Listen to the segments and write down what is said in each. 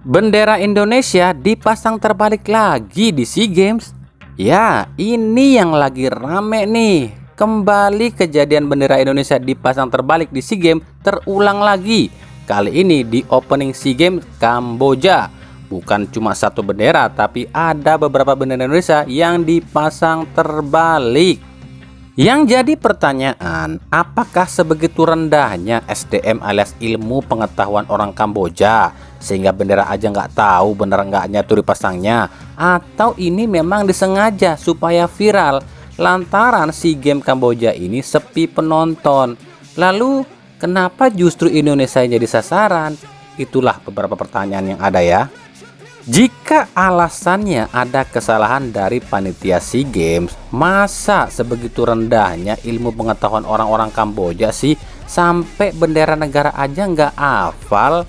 Bendera Indonesia dipasang terbalik lagi di SEA Games. Ya, ini yang lagi rame nih. Kembali kejadian bendera Indonesia dipasang terbalik di SEA Games terulang lagi. Kali ini di opening SEA Games Kamboja. Bukan cuma satu bendera, tapi ada beberapa bendera Indonesia yang dipasang terbalik. Yang jadi pertanyaan, apakah sebegitu rendahnya SDM alias ilmu pengetahuan orang Kamboja sehingga bendera aja nggak tahu bener nggaknya tuh dipasangnya, atau ini memang disengaja supaya viral lantaran SEA Games Kamboja ini sepi penonton? Lalu kenapa justru Indonesia jadi sasaran? Itulah beberapa pertanyaan yang ada ya. Jika alasannya ada kesalahan dari panitia SEA Games, masa sebegitu rendahnya ilmu pengetahuan orang-orang Kamboja sih sampai bendera negara aja nggak hafal?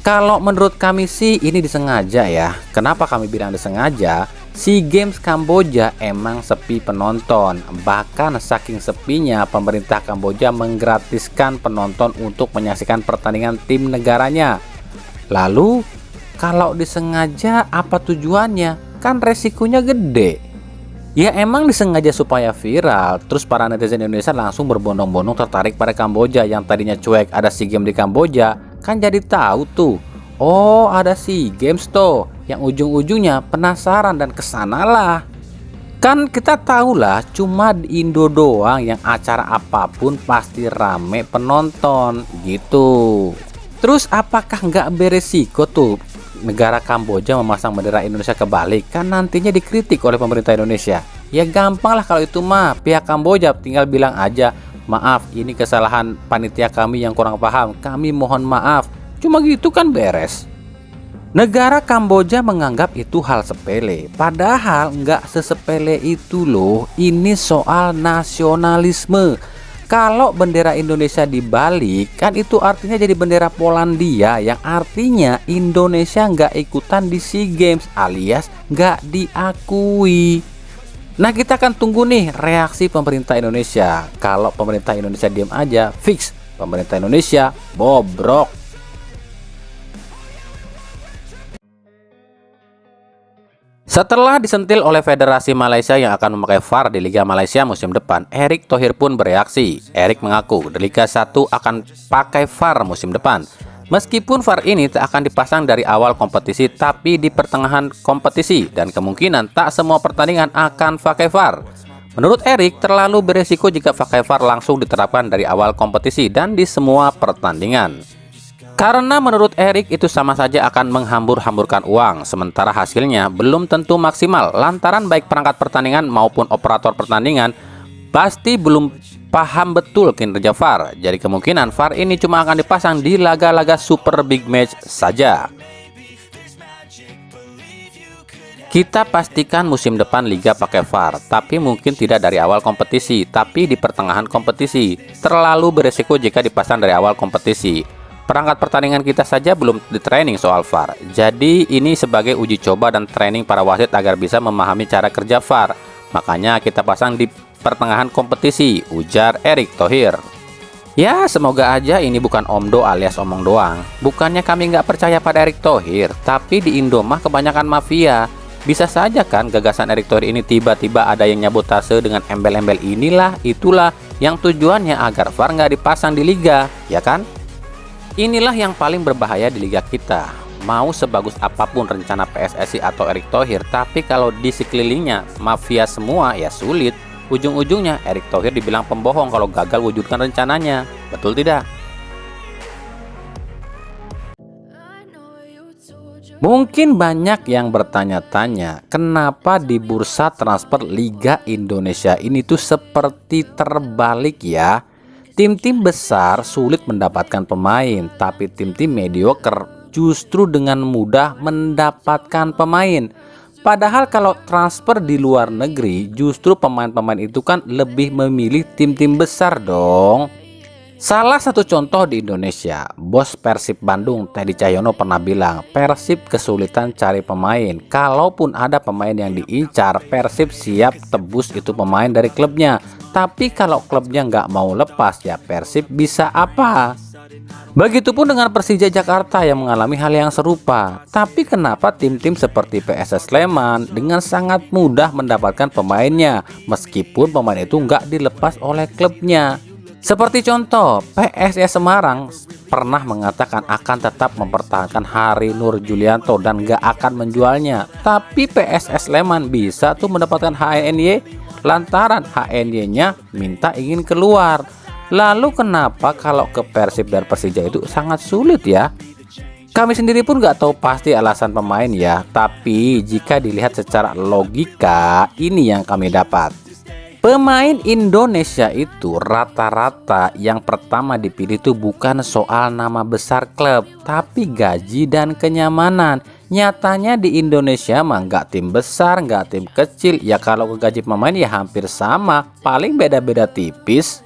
Kalau menurut kami sih ini disengaja ya. Kenapa kami bilang disengaja? SEA Games Kamboja emang sepi penonton. Bahkan saking sepinya pemerintah Kamboja menggratiskan penonton untuk menyaksikan pertandingan tim negaranya. Lalu kalau disengaja apa tujuannya? Kan resikonya gede. Ya emang disengaja supaya viral. Terus para netizen Indonesia langsung berbondong-bondong tertarik pada Kamboja. Yang tadinya cuek ada SEA Games di Kamboja, kan jadi tahu tuh. Oh ada SEA Games tuh. Yang ujung-ujungnya penasaran dan kesanalah. Kan kita tahulah cuma di Indo doang yang acara apapun pasti rame penonton gitu. Terus apakah nggak beresiko tuh negara Kamboja memasang bendera Indonesia kebalik? Kan nantinya dikritik oleh pemerintah Indonesia. Ya gampang lah kalau itu mah, pihak Kamboja tinggal bilang aja, maaf ini kesalahan panitia kami yang kurang paham, kami mohon maaf. Cuma gitu kan beres. Negara Kamboja menganggap itu hal sepele, padahal nggak sesepele itu loh. Ini soal nasionalisme. Kalau bendera Indonesia dibalik, kan itu artinya jadi bendera Polandia, yang artinya Indonesia nggak ikutan di SEA Games alias nggak diakui. Nah kita akan tunggu nih reaksi pemerintah Indonesia. Kalau pemerintah Indonesia diam aja, fix pemerintah Indonesia bobrok. Setelah disentil oleh Federasi Malaysia yang akan memakai VAR di Liga Malaysia musim depan, Erick Thohir pun bereaksi. Erick mengaku di Liga 1 akan pakai VAR musim depan. Meskipun VAR ini tak akan dipasang dari awal kompetisi, tapi di pertengahan kompetisi, dan kemungkinan tak semua pertandingan akan pakai VAR. Menurut Erick, terlalu beresiko jika pakai VAR langsung diterapkan dari awal kompetisi dan di semua pertandingan. Karena menurut Erick itu sama saja akan menghambur-hamburkan uang, sementara hasilnya belum tentu maksimal lantaran baik perangkat pertandingan maupun operator pertandingan pasti belum paham betul kinerja VAR. Jadi kemungkinan VAR ini cuma akan dipasang di laga-laga super big match saja. Kita pastikan musim depan Liga pakai VAR, tapi mungkin tidak dari awal kompetisi, tapi di pertengahan kompetisi. Terlalu beresiko jika dipasang dari awal kompetisi. Perangkat pertandingan kita saja belum di training soal VAR. Jadi ini sebagai uji coba dan training para wasit agar bisa memahami cara kerja VAR. Makanya kita pasang di pertengahan kompetisi, ujar Erick Thohir. Ya semoga aja ini bukan omdo alias omong doang. Bukannya kami nggak percaya pada Erick Thohir, tapi di Indo mah kebanyakan mafia. Bisa saja kan gagasan Erick Thohir ini tiba-tiba ada yang nyabotase dengan embel-embel inilah itulah yang tujuannya agar VAR nggak dipasang di liga, ya kan? Inilah yang paling berbahaya di liga kita. Mau sebagus apapun rencana PSSI atau Erick Thohir, tapi kalau di sekelilingnya mafia semua ya sulit. Ujung-ujungnya Erick Thohir dibilang pembohong kalau gagal wujudkan rencananya. Betul tidak? Mungkin banyak yang bertanya-tanya, kenapa di bursa transfer Liga Indonesia ini tuh seperti terbalik ya? Tim-tim besar sulit mendapatkan pemain, tapi tim-tim mediocre justru dengan mudah mendapatkan pemain. Padahal kalau transfer di luar negeri, justru pemain-pemain itu kan lebih memilih tim-tim besar dong. Salah satu contoh di Indonesia, bos Persib Bandung Teddy Cahyono pernah bilang, Persib kesulitan cari pemain. Kalaupun ada pemain yang diincar, Persib siap tebus itu pemain dari klubnya. Tapi kalau klubnya nggak mau lepas, ya Persib bisa apa? Begitupun dengan Persija Jakarta yang mengalami hal yang serupa. Tapi kenapa tim-tim seperti PSS Sleman dengan sangat mudah mendapatkan pemainnya meskipun pemain itu nggak dilepas oleh klubnya? Seperti contoh, PSS Semarang pernah mengatakan akan tetap mempertahankan Hari Nur Julianto dan nggak akan menjualnya. Tapi PSS Sleman bisa tuh mendapatkan HNY lantaran HNY-nya minta ingin keluar. Lalu kenapa kalau ke Persib dan Persija itu sangat sulit ya? Kami sendiri pun nggak tahu pasti alasan pemain ya. Tapi jika dilihat secara logika, ini yang kami dapat. Pemain Indonesia itu rata-rata yang pertama dipilih itu bukan soal nama besar klub, tapi gaji dan kenyamanan. Nyatanya di Indonesia mah nggak tim besar, nggak tim kecil. Ya kalau ke gaji pemain ya hampir sama, paling beda-beda tipis.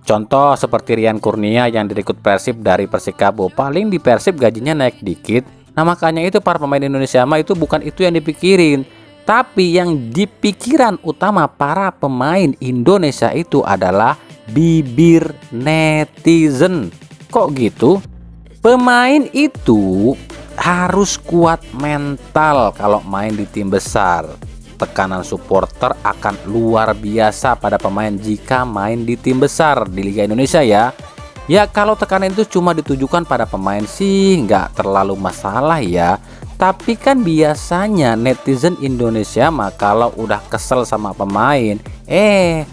Contoh seperti Rian Kurnia yang direkrut Persib dari Persikabo, paling di Persib gajinya naik dikit. Nah makanya itu para pemain Indonesia mah itu bukan itu yang dipikirin. Tapi yang dipikiran utama para pemain Indonesia itu adalah bibir netizen. Kok gitu? Pemain itu harus kuat mental kalau main di tim besar. Tekanan supporter akan luar biasa pada pemain jika main di tim besar di Liga Indonesia ya. Ya kalau tekanan itu cuma ditujukan pada pemain sih nggak terlalu masalah ya. Tapi kan biasanya netizen Indonesia mah kalau udah kesel sama pemain,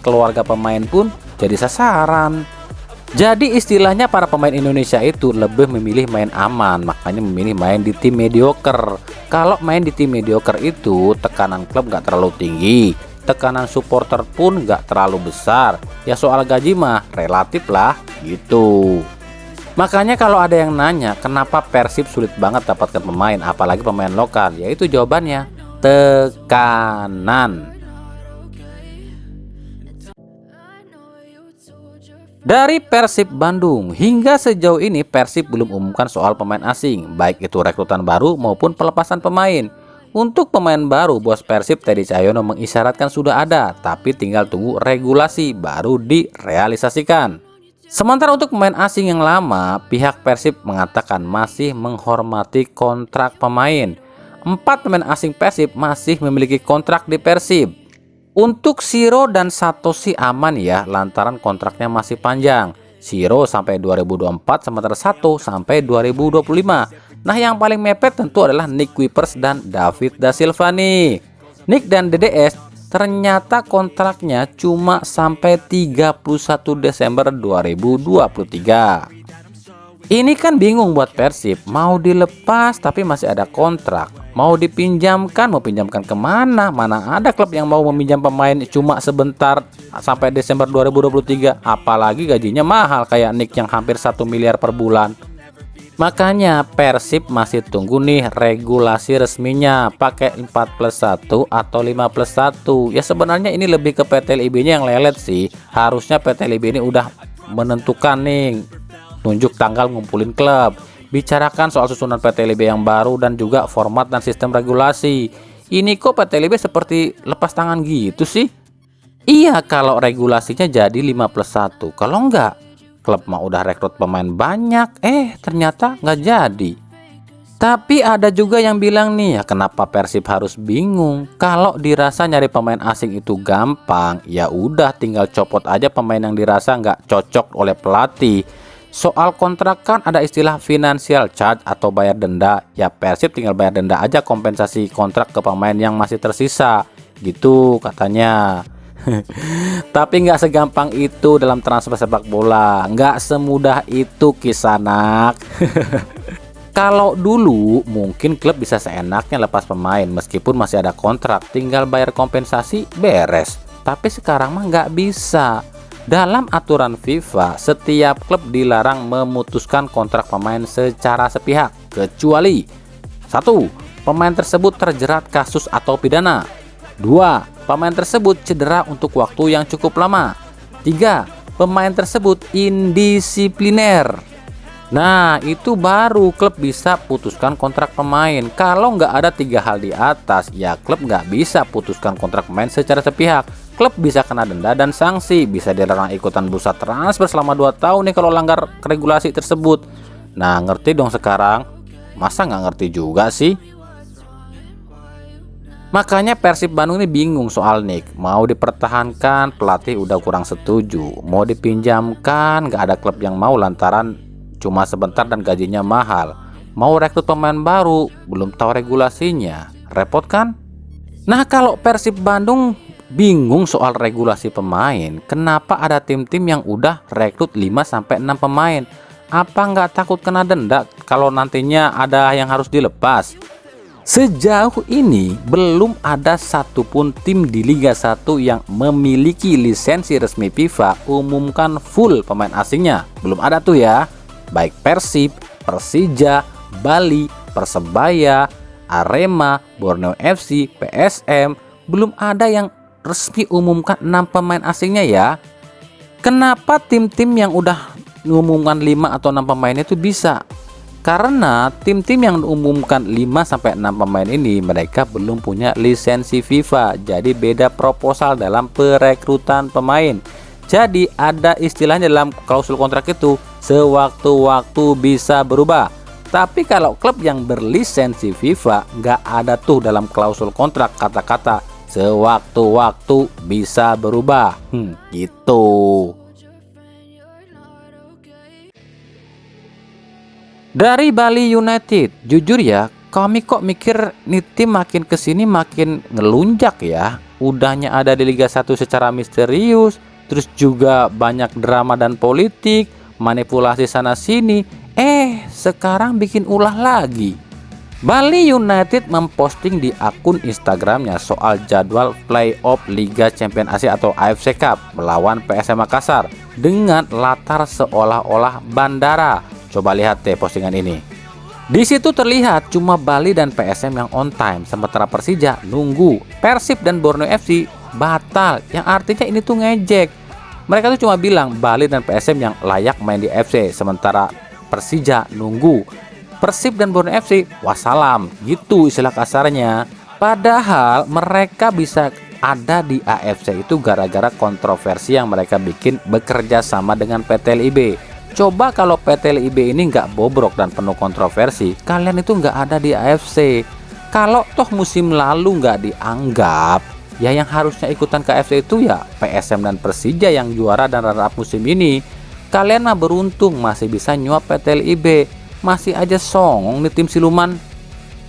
keluarga pemain pun jadi sasaran. Jadi istilahnya para pemain Indonesia itu lebih memilih main aman, makanya memilih main di tim mediocre. Kalau main di tim mediocre itu tekanan klub nggak terlalu tinggi, tekanan supporter pun nggak terlalu besar. Ya soal gaji mah relatif lah gitu. Makanya kalau ada yang nanya kenapa Persib sulit banget dapatkan pemain, apalagi pemain lokal, yaitu jawabannya tekanan. Dari Persib Bandung, hingga sejauh ini Persib belum umumkan soal pemain asing, baik itu rekrutan baru maupun pelepasan pemain. Untuk pemain baru, bos Persib Teddy Cahyono mengisyaratkan sudah ada, tapi tinggal tunggu regulasi baru direalisasikan. Sementara untuk pemain asing yang lama, pihak Persib mengatakan masih menghormati kontrak pemain. 4 pemain asing Persib masih memiliki kontrak di Persib. Untuk Siro dan Satoshi aman ya, lantaran kontraknya masih panjang. Siro sampai 2024, sementara Sato sampai 2025. Nah yang paling mepet tentu adalah Nick Kuipers dan David Da Silva nih. Nick dan DDS ternyata kontraknya cuma sampai 31 Desember 2023. Ini kan bingung buat Persib, mau dilepas tapi masih ada kontrak, mau dipinjamkan, mau pinjamkan kemana? Mana ada klub yang mau meminjam pemain cuma sebentar sampai Desember 2023, apalagi gajinya mahal kayak Nick yang hampir 1 miliar per bulan. Makanya Persib masih tunggu nih regulasi resminya, pakai 4+1 atau 5+1. Ya sebenarnya ini lebih ke PT LIB nya yang lelet sih. Harusnya PT LIB ini udah menentukan nih, tunjuk tanggal ngumpulin klub, bicarakan soal susunan PT LIB yang baru dan juga format dan sistem regulasi. Ini kok PT LIB seperti lepas tangan gitu sih? Iya kalau regulasinya jadi 5+1, kalau enggak klub mah udah rekrut pemain banyak, ternyata nggak jadi. Tapi ada juga yang bilang nih, ya kenapa Persib harus bingung? Kalau dirasa nyari pemain asing itu gampang, ya udah tinggal copot aja pemain yang dirasa nggak cocok oleh pelatih. Soal kontrak kan ada istilah financial charge atau bayar denda. Ya Persib tinggal bayar denda aja kompensasi kontrak ke pemain yang masih tersisa. Gitu katanya. Tapi nggak segampang itu dalam transfer sepak bola. Nggak semudah itu kisanak. Kalau dulu mungkin klub bisa seenaknya lepas pemain meskipun masih ada kontrak, tinggal bayar kompensasi beres. Tapi sekarang mah nggak bisa. Dalam aturan FIFA, setiap klub dilarang memutuskan kontrak pemain secara sepihak kecuali 1. Pemain tersebut terjerat kasus atau pidana. 2. Pemain tersebut cedera untuk waktu yang cukup lama. 3. Pemain tersebut indisipliner. Nah itu baru klub bisa putuskan kontrak pemain. Kalau nggak ada 3 hal di atas, ya klub nggak bisa putuskan kontrak pemain secara sepihak. klub bisa kena denda dan sanksi, bisa dilarang ikutan bursa transfer selama 2 tahun nih kalau langgar regulasi tersebut. Nah, ngerti dong sekarang? Masa nggak ngerti juga sih? Makanya Persib Bandung ini bingung soal Nick. Mau dipertahankan, pelatih udah kurang setuju. Mau dipinjamkan, nggak ada klub yang mau lantaran cuma sebentar dan gajinya mahal. Mau rekrut pemain baru, belum tahu regulasinya. Repot kan? Nah, kalau Persib Bandung bingung soal regulasi pemain, kenapa ada tim-tim yang udah rekrut 5-6 pemain? Apa nggak takut kena denda kalau nantinya ada yang harus dilepas? Sejauh ini belum ada satupun tim di Liga 1 yang memiliki lisensi resmi FIFA umumkan full pemain asingnya. Belum ada tuh ya. Baik Persib, Persija, Bali, Persebaya, Arema, Borneo FC, PSM, belum ada yang resmi umumkan 6 pemain asingnya ya. Kenapa tim-tim yang udah mengumumkan 5 atau 6 pemain itu bisa? Karena tim-tim yang diumumkan 5-6 pemain ini mereka belum punya lisensi FIFA. Jadi beda proposal dalam perekrutan pemain. Jadi ada istilahnya dalam klausul kontrak itu, sewaktu-waktu bisa berubah. Tapi kalau klub yang berlisensi FIFA nggak ada tuh dalam klausul kontrak kata-kata sewaktu-waktu bisa berubah. Gitu. Dari Bali United, jujur ya, kami kok mikir nih tim makin kesini makin ngelunjak ya. Udahnya ada di Liga 1 secara misterius, terus juga banyak drama dan politik, manipulasi sana sini. Sekarang bikin ulah lagi. Bali United memposting di akun Instagramnya soal jadwal playoff Liga Champions Asia atau AFC Cup melawan PSM Makassar dengan latar seolah-olah bandara. Coba lihat deh postingan ini. Di situ terlihat cuma Bali dan PSM yang on time, sementara Persija nunggu. Persib dan Borneo FC batal, yang artinya ini tuh ngejek. Mereka tuh cuma bilang Bali dan PSM yang layak main di FC, sementara Persija nunggu. Persib dan Borneo FC wassalam, gitu istilah kasarnya. Padahal mereka bisa ada di AFC itu gara-gara kontroversi yang mereka bikin bekerja sama dengan PT LIB. Coba kalau PT LIB ini nggak bobrok dan penuh kontroversi, kalian itu nggak ada di AFC. Kalau toh musim lalu nggak dianggap, ya yang harusnya ikutan ke AFC itu ya PSM dan Persija yang juara dan runner up musim ini. Kalian mah beruntung masih bisa nyuap PT LIB, masih aja songong nih tim siluman.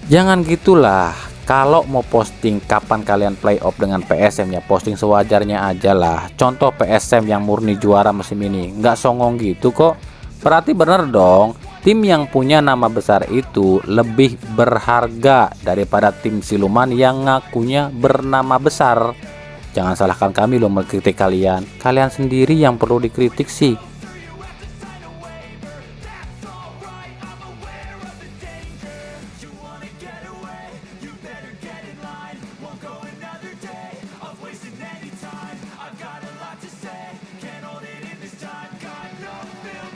Jangan gitulah. Kalau mau posting kapan kalian playoff dengan PSM ya posting sewajarnya aja lah. Contoh PSM yang murni juara musim ini, nggak songong gitu kok. Berarti bener dong, tim yang punya nama besar itu lebih berharga daripada tim siluman yang ngakunya bernama besar. Jangan salahkan kami loh mengkritik kalian. Kalian sendiri yang perlu dikritik sih.